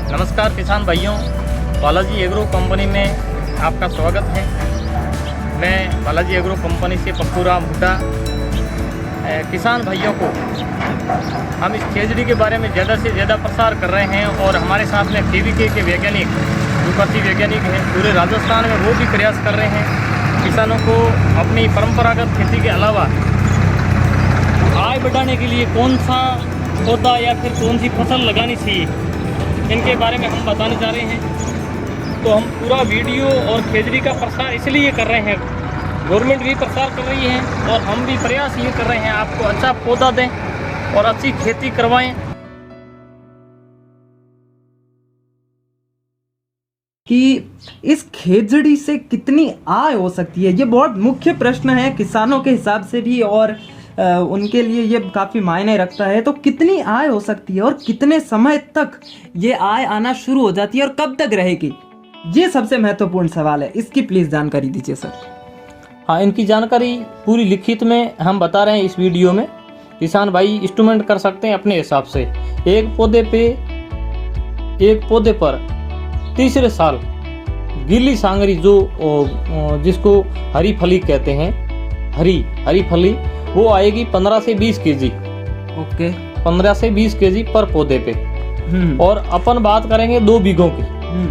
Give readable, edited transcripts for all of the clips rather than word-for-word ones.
नमस्कार किसान भाइयों, बालाजी एग्रो कंपनी में आपका स्वागत है। मैं बालाजी एग्रो कंपनी से पप्पू राम हुड्डा। किसान भाइयों को हम इस खेजड़ी के बारे में ज़्यादा से ज़्यादा प्रसार कर रहे हैं और हमारे साथ में केवीके के वैज्ञानिक, जो कृषि वैज्ञानिक हैं पूरे राजस्थान में, वो भी प्रयास कर रहे हैं किसानों को अपनी परंपरागत खेती के अलावा आय बढ़ाने के लिए कौन सा पौधा या फिर कौन सी फसल लगानी चाहिए, इनके बारे में हम बताने जा रहे हैं। तो हम पूरा वीडियो और खेजड़ी का प्रसार इसलिए कर रहे हैं, गवर्नमेंट भी प्रसार कर रही है और हम भी प्रयास ये कर रहे हैं आपको अच्छा पौधा दें और अच्छी खेती करवाएं। कि इस खेजड़ी से कितनी आय हो सकती है, ये बहुत मुख्य प्रश्न है किसानों के हिसाब से भी, और उनके लिए ये काफ़ी मायने रखता है। तो कितनी आय हो सकती है और कितने समय तक ये आय आना शुरू हो जाती है और कब तक रहेगी, ये सबसे महत्वपूर्ण सवाल है। इसकी प्लीज़ जानकारी दीजिए सर। हाँ, इनकी जानकारी पूरी लिखित में हम बता रहे हैं इस वीडियो में। किसान भाई इंस्ट्रूमेंट कर सकते हैं अपने हिसाब से। एक पौधे पर तीसरे साल गीली सांगरी, जो जिसको हरी फली कहते हैं, हरी फली, वो आएगी 15 से 20 केजी। ओके, 15 से 20 केजी पर पौधे पे। और अपन बात करेंगे 2 बीघों की।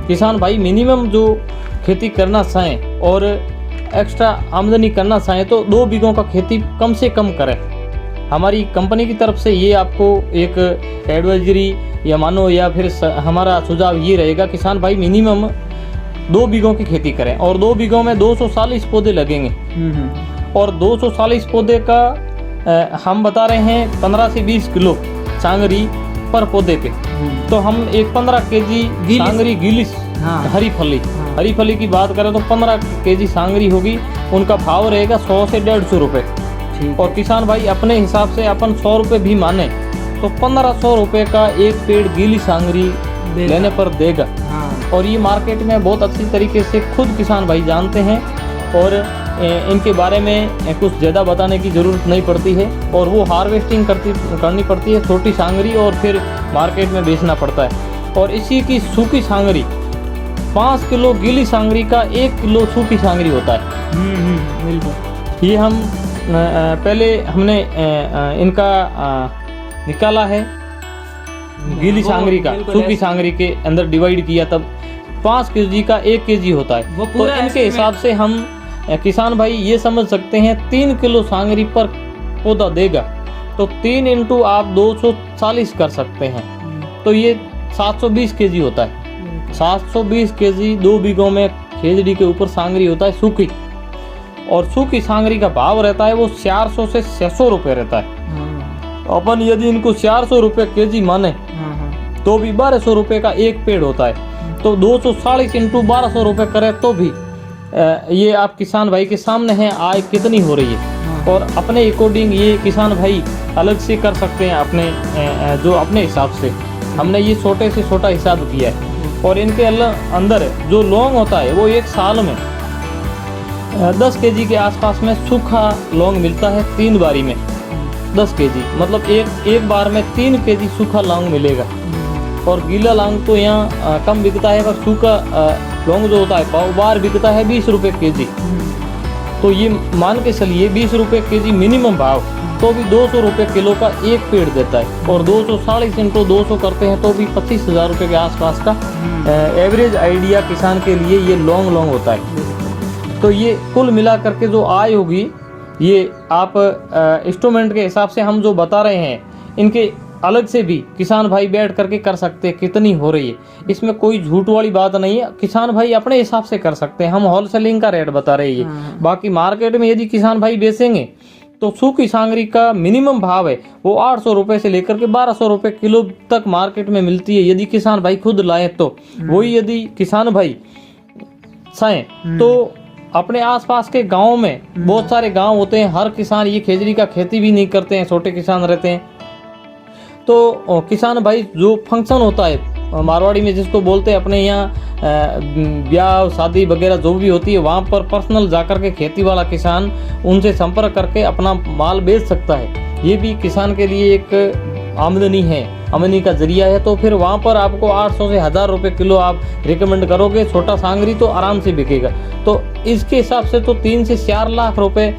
किसान भाई मिनिमम जो खेती करना चाहें और एक्स्ट्रा आमदनी करना चाहें तो 2 बीघों का खेती कम से कम करें। हमारी कंपनी की तरफ से ये आपको एक एडवाइजरी या मानो या फिर हमारा सुझाव ये रहेगा, किसान भाई मिनिमम 2 बीघों की खेती करें और 2 बीघों में 240 पौधे लगेंगे। और 240 पौधे का हम बता रहे हैं 15 से 20 किलो सांगरी पर पौधे पे। तो हम एक 15 केजी सांगरी गीली हरी फली की बात करें तो 15 केजी सांगरी होगी, उनका भाव रहेगा 100 से 150 रुपये। और किसान भाई अपने हिसाब से अपन 100 रुपये भी माने तो 1500 रुपये का एक पेड़ गीली सांगरी लेने पर देगा। और ये मार्केट में बहुत अच्छी तरीके से खुद किसान भाई जानते हैं और इनके बारे में कुछ ज़्यादा बताने की ज़रूरत नहीं पड़ती है। और वो हार्वेस्टिंग करनी पड़ती है छोटी सांगरी और फिर मार्केट में बेचना पड़ता है। और इसी की सूखी सांगरी 5 किलो गीली सांगरी का 1 किलो सूखी सांगरी होता है। बिल्कुल, ये हम पहले हमने इनका निकाला है गीली सांगरी का, सूखी सांगरी के अंदर डिवाइड किया, तब 5 केजी का 1 केजी होता है। तो इनके हिसाब से हम किसान भाई ये समझ सकते हैं 3 किलो सांगरी पर पौधा देगा तो 3 इंटू आप 240 कर सकते हैं, तो ये 720 केजी होता है। 720 केजी 2 बीघों में खेजड़ी के ऊपर सांगरी होता है सूखी। और सूखी सांगरी का भाव रहता है वो 400 से 600 रुपये रहता है। अपन यदि इनको 400 रुपये केजी माने तो भी 1200 रुपये का एक पेड़ होता है। तो 240 इंटू 1200 रुपये करें तो भी ये आप किसान भाई के सामने है आय कितनी हो रही है। और अपने अकॉर्डिंग ये किसान भाई अलग से कर सकते हैं अपने जो अपने हिसाब से। हमने ये छोटे से छोटा हिसाब किया है। और इनके अंदर जो लौंग होता है वो एक साल में 10 केजी के आसपास में सूखा लौंग मिलता है। 3 बारी में 10 केजी, मतलब एक बार में 3 केजी सूखा लौंग मिलेगा। और गीला लौंग तो यहाँ कम बिकता है, पर सूखा लौंग जो होता है पाव बार बिकता है 20 रुपये केजी। तो ये मान के चलिए 20 रुपये केजी मिनिमम भाव, तो भी 200 रुपये किलो का एक पेड़ देता है। और 240 इंटू 200 करते हैं तो भी 25,000 रुपये के आसपास का एवरेज आइडिया किसान के लिए ये लॉन्ग होता है। तो ये कुल मिला करके जो आय होगी, ये आप इंस्ट्रूमेंट के हिसाब से हम जो बता रहे हैं, इनके अलग से भी किसान भाई बैठ करके कर सकते हैं कितनी हो रही है। इसमें कोई झूठ वाली बात नहीं है, किसान भाई अपने हिसाब से कर सकते हैं। हम होलसेलिंग का रेट बता रहे हैं। बाकी मार्केट में यदि किसान भाई बेचेंगे तो सूखी सांगरी का मिनिमम भाव है वो 800 रुपये से लेकर के 1200 रुपये किलो तक मार्केट में मिलती है, यदि किसान भाई खुद लाए तो। वही यदि किसान भाई चाहें तो अपने आसपास के गाँव में बहुत सारे गाँव होते हैं, हर किसान ये खेजड़ी का खेती भी नहीं करते हैं, छोटे किसान रहते हैं। तो किसान भाई जो फंक्शन होता है मारवाड़ी में जिसको बोलते हैं, अपने यहाँ ब्याह शादी वगैरह जो भी होती है वहाँ पर पर्सनल जाकर के खेती वाला किसान उनसे संपर्क करके अपना माल बेच सकता है। ये भी किसान के लिए एक आमदनी है। आमदनी का जरिया है, तो फिर वहाँ पर आपको 800 से 1000 रुपये किलो आप रिकमेंड करोगे। छोटा सांगरी तो आराम से बिकेगा। तो इसके हिसाब से तो 3 से 4 लाख रुपए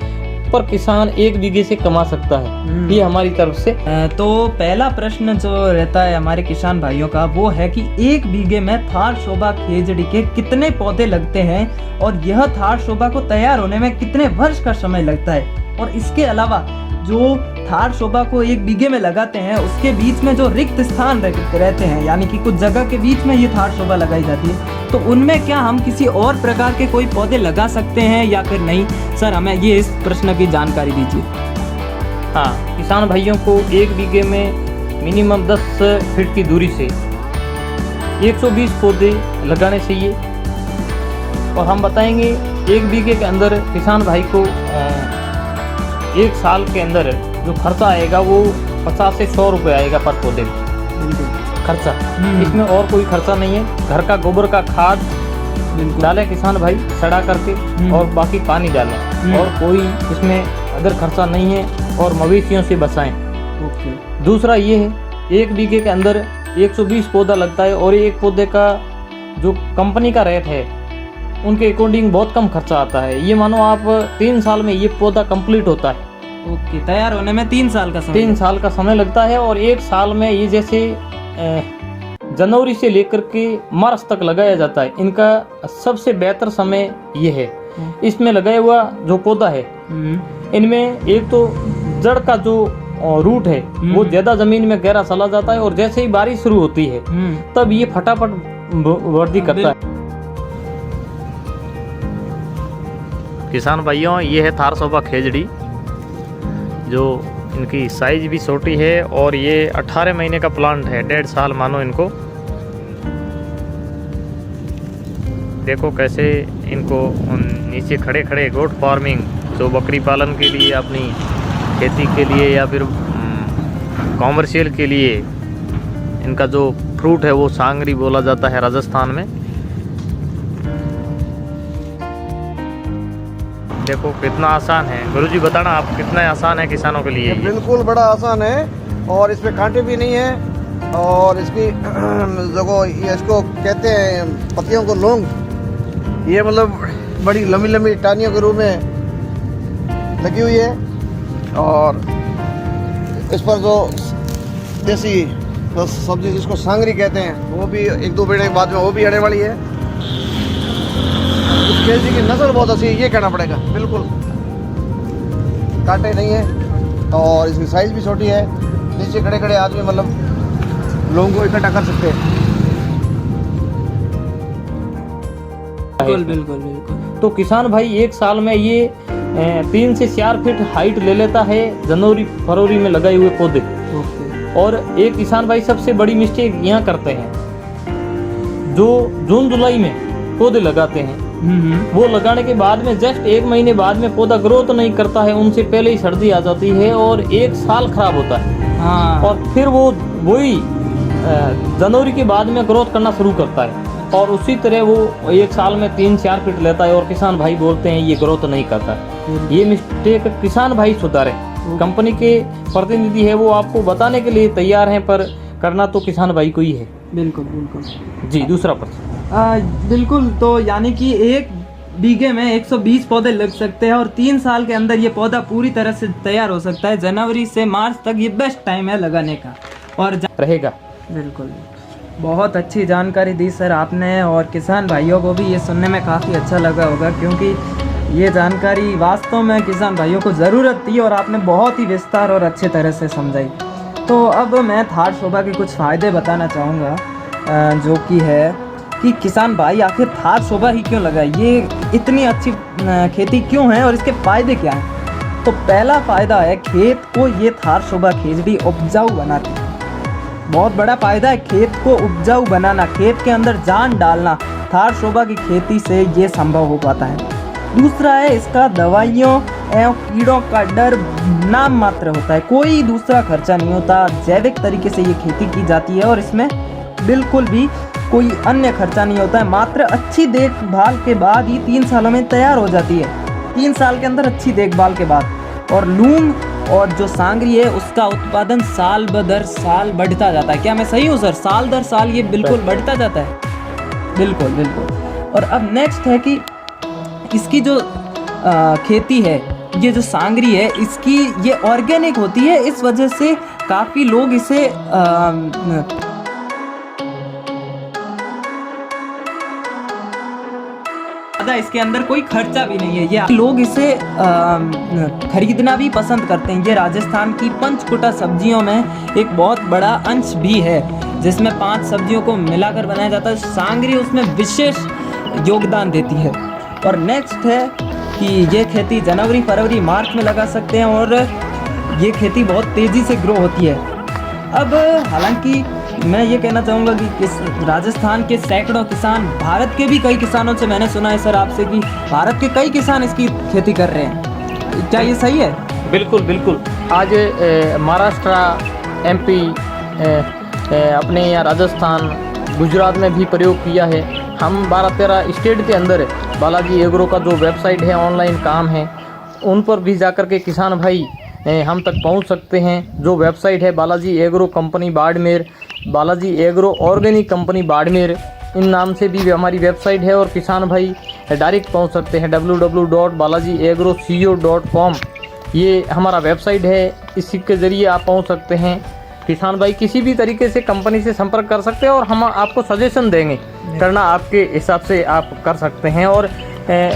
पर किसान 1 बीघे से कमा सकता है। ये हमारी तरफ से। तो पहला प्रश्न जो रहता है हमारे किसान भाइयों का वो है कि 1 बीघे में थार शोभा खेजड़ी के कितने पौधे लगते हैं और यह थार शोभा को तैयार होने में कितने वर्ष का समय लगता है। और इसके अलावा जो थार शोभा को 1 बीघे में लगाते हैं उसके बीच में जो रिक्त स्थान रहते हैं, यानी कि कुछ जगह के बीच में ये थार शोभा लगाई जाती है, तो उनमें क्या हम किसी और प्रकार के कोई पौधे लगा सकते हैं या फिर नहीं? सर हमें ये इस प्रश्न की जानकारी दीजिए। हाँ, किसान भाइयों को 1 बीघे में मिनिमम 10 फीट की दूरी से 120 पौधे लगाने चाहिए। और हम बताएंगे 1 बीघे के अंदर किसान भाई को 1 साल के अंदर जो खर्चा आएगा वो 50 से 100 रुपये आएगा पर पौधे में खर्चा। इसमें और कोई खर्चा नहीं है। घर का गोबर का खाद डाले किसान भाई सड़ा करके और बाकी पानी डालें, और कोई इसमें अगर खर्चा नहीं है, और मवेशियों से बचाएं। दूसरा ये है 1 बीघे के अंदर 120 पौधा लगता है, और एक पौधे का जो कंपनी का रेट है उनके अकॉर्डिंग बहुत कम खर्चा आता है। ये मानो आप 3 साल में ये पौधा कंप्लीट होता है। ओके, तैयार होने में 3 साल का समय 3 साल का समय लगता है। और 1 साल में ये जैसे जनवरी से लेकर के मार्च तक लगाया जाता है, इनका सबसे बेहतर समय ये है। इसमें लगाया हुआ जो पौधा है इनमें एक तो जड़ का जो रूट है वो ज्यादा जमीन में गहरा चला जाता है, और जैसे ही बारिश शुरू होती है तब ये फटाफट वृद्धि करता है। किसान भाइयों, ये है थार शोभा खेजड़ी, जो इनकी साइज भी छोटी है, और ये 18 महीने का प्लांट है, 1.5 साल मानो इनको। देखो कैसे इनको नीचे खड़े खड़े गोट फार्मिंग, जो बकरी पालन के लिए, अपनी खेती के लिए या फिर कॉमर्शियल के लिए, इनका जो फ्रूट है वो सांगरी बोला जाता है राजस्थान में। देखो कितना आसान है। गुरुजी बताना आप, कितना आसान है किसानों के लिए? बिल्कुल बड़ा आसान है, और इसमें कांटे भी नहीं है, और इसकी देखो ये इसको कहते हैं पत्तियों को लौंग। ये मतलब बड़ी लंबी लंबी टानियों के रूप में लगी हुई है, और इस पर जो देसी सब्जी जिसको सांगरी कहते हैं वो भी 1-2 महीने के बाद में वो भी आने वाली है। इस खेजड़ी की नस्ल बहुत अच्छी है, ये कहना पड़ेगा। बिल्कुल कांटे नहीं है, और इसकी साइज भी छोटी है। नीचे खड़े खड़े आदमी मतलब लोगों को इकट्ठा कर सकते हैं। बिल्कुल बिल्कुल बिल्कुल। तो किसान भाई 1 साल में ये 3 से 4 फीट हाइट ले लेता है जनवरी फरवरी में लगाए हुए पौधे। और एक किसान भाई सबसे बड़ी मिस्टेक यहाँ करते हैं, जो जून जुलाई में पौधे लगाते हैं, वो लगाने के बाद में जस्ट 1 महीने बाद में पौधा ग्रोथ नहीं करता है, उनसे पहले ही सर्दी आ जाती है और 1 साल खराब होता है। हाँ। और फिर वो वही जनवरी के बाद में ग्रोथ करना शुरू करता है, और उसी तरह वो 1 साल में 3-4 फीट लेता है, और किसान भाई बोलते हैं ये ग्रोथ नहीं करता। ये मिस्टेक किसान भाई सुधारे। कंपनी के प्रतिनिधि है वो आपको बताने के लिए तैयार हैं, पर करना तो किसान भाई को ही है। बिल्कुल बिल्कुल जी, दूसरा प्रश्न। बिल्कुल, तो यानी कि 1 बीघे में 120 पौधे लग सकते हैं, और 3 साल के अंदर ये पौधा पूरी तरह से तैयार हो सकता है। जनवरी से मार्च तक ये बेस्ट टाइम है लगाने का, और रहेगा। बिल्कुल, बहुत अच्छी जानकारी दी सर आपने, और किसान भाइयों को भी ये सुनने में काफ़ी अच्छा लगा होगा, क्योंकि ये जानकारी वास्तव में किसान भाइयों को ज़रूरत थी, और आपने बहुत ही विस्तार और अच्छे तरह से समझाई। तो अब मैं थार शोभा के कुछ फ़ायदे बताना चाहूँगा, जो कि है कि किसान भाई आखिर थार शोभा ही क्यों लगाए, ये इतनी अच्छी खेती क्यों है और इसके फ़ायदे क्या हैं। तो पहला फ़ायदा है, खेत को ये थार शोभा खेजड़ी उपजाऊ बनाती है। बहुत बड़ा फ़ायदा है खेत को उपजाऊ बनाना, खेत के अंदर जान डालना थार शोभा की खेती से ये संभव हो पाता है। दूसरा है, इसका दवाइयों एवं कीड़ों का डर नाम मात्र होता है, कोई दूसरा खर्चा नहीं होता। जैविक तरीके से ये खेती की जाती है, और इसमें बिल्कुल भी कोई अन्य खर्चा नहीं होता है। मात्र अच्छी देखभाल के बाद ही 3 सालों में तैयार हो जाती है, 3 साल के अंदर अच्छी देखभाल के बाद। और लूम और जो सांगरी है उसका उत्पादन साल ब साल बढ़ता जाता है। क्या मैं सही हूँ सर? साल दर साल ये बिल्कुल बढ़ता जाता है। बिल्कुल बिल्कुल। और अब नेक्स्ट है कि इसकी जो खेती है, ये जो सांगरी है इसकी ये ऑर्गेनिक होती है, इस वजह से काफ़ी लोग इसे इसके अंदर कोई खर्चा भी नहीं है, ये लोग इसे खरीदना भी पसंद करते हैं। ये राजस्थान की पंचकुटा सब्जियों में एक बहुत बड़ा अंश भी है, जिसमें 5 सब्जियों को मिलाकर बनाया जाता है। सांगरी उसमें विशेष योगदान देती है। और नेक्स्ट है कि ये खेती जनवरी, फरवरी, मार्च में लगा सकते हैं और ये खेती बहुत तेज़ी से ग्रो होती है। अब हालांकि मैं ये कहना चाहूँगा कि राजस्थान के सैकड़ों किसान, भारत के भी कई किसानों से मैंने सुना है सर आपसे कि भारत के कई किसान इसकी खेती कर रहे हैं, क्या ये सही है? बिल्कुल बिल्कुल। आज महाराष्ट्र, MP, अपने यहाँ राजस्थान, गुजरात में भी प्रयोग किया है। हम 12-13 स्टेट के अंदर बालाजी एग्रो का जो वेबसाइट है, ऑनलाइन काम है, उन पर भी जाकर के किसान भाई हम तक पहुंच सकते हैं। जो वेबसाइट है Balaji agro company Barmer, Balaji agro organic company Barmer, इन नाम से भी हमारी वेबसाइट है और किसान भाई डायरेक्ट पहुंच सकते हैं। www.balajiagro.co.com ये हमारा वेबसाइट है, इसी के ज़रिए आप पहुंच सकते हैं। किसान भाई किसी भी तरीके से कंपनी से संपर्क कर सकते हैं और हम आपको सजेशन देंगे, करना आपके हिसाब से आप कर सकते हैं। और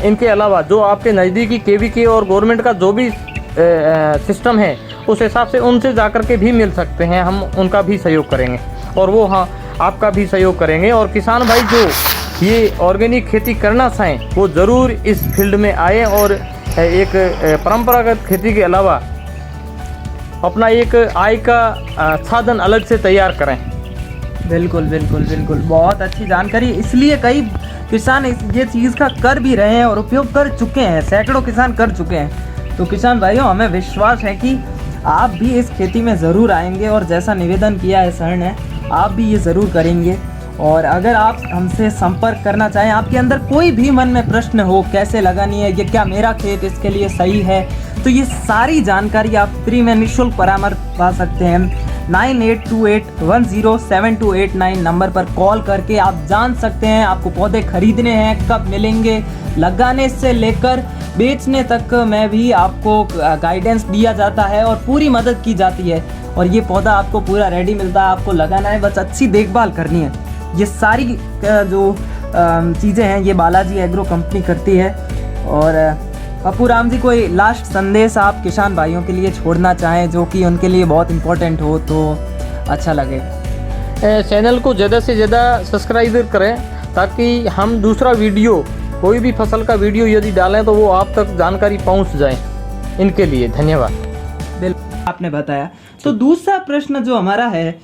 इनके अलावा जो आपके नज़दीकी KVK और गवर्नमेंट का जो भी सिस्टम है, उस हिसाब से उनसे जाकर के भी मिल सकते हैं। हम उनका भी सहयोग करेंगे और वो आपका भी सहयोग करेंगे। और किसान भाई जो ये ऑर्गेनिक खेती करना चाहें वो ज़रूर इस फील्ड में आए और एक परंपरागत खेती के अलावा अपना एक आय का साधन अलग से तैयार करें। बिल्कुल बिल्कुल बिल्कुल, बहुत अच्छी जानकारी। इसलिए कई किसान ये चीज़ का कर भी रहे हैं और उपयोग कर चुके हैं, सैकड़ों किसान कर चुके हैं। तो किसान भाइयों, हमें विश्वास है कि आप भी इस खेती में ज़रूर आएंगे और जैसा निवेदन किया है सर ने, आप भी ये ज़रूर करेंगे। और अगर आप हमसे संपर्क करना चाहें, आपके अंदर कोई भी मन में प्रश्न हो, कैसे लगानी है, ये क्या मेरा खेत इसके लिए सही है, तो ये सारी जानकारी आप फ्री में निःशुल्क परामर्श पा सकते हैं। 9828107289 नंबर पर कॉल करके आप जान सकते हैं आपको पौधे खरीदने हैं, कब मिलेंगे, लगाने से लेकर बेचने तक में भी आपको गाइडेंस दिया जाता है और पूरी मदद की जाती है। और ये पौधा आपको पूरा रेडी मिलता है, आपको लगाना है, बस अच्छी देखभाल करनी है। ये सारी जो चीज़ें हैं ये बालाजी एग्रो कंपनी करती है। और पप्पू राम जी, कोई लास्ट संदेश आप किसान भाइयों के लिए छोड़ना चाहें जो कि उनके लिए बहुत इम्पोर्टेंट हो तो अच्छा लगे? चैनल को ज़्यादा से ज़्यादा सब्सक्राइब करें ताकि हम दूसरा वीडियो, कोई भी फसल का वीडियो यदि डालें तो वो आप तक जानकारी पहुंच जाए। इनके लिए धन्यवाद। बिल्कुल आपने बताया। तो दूसरा प्रश्न जो हमारा है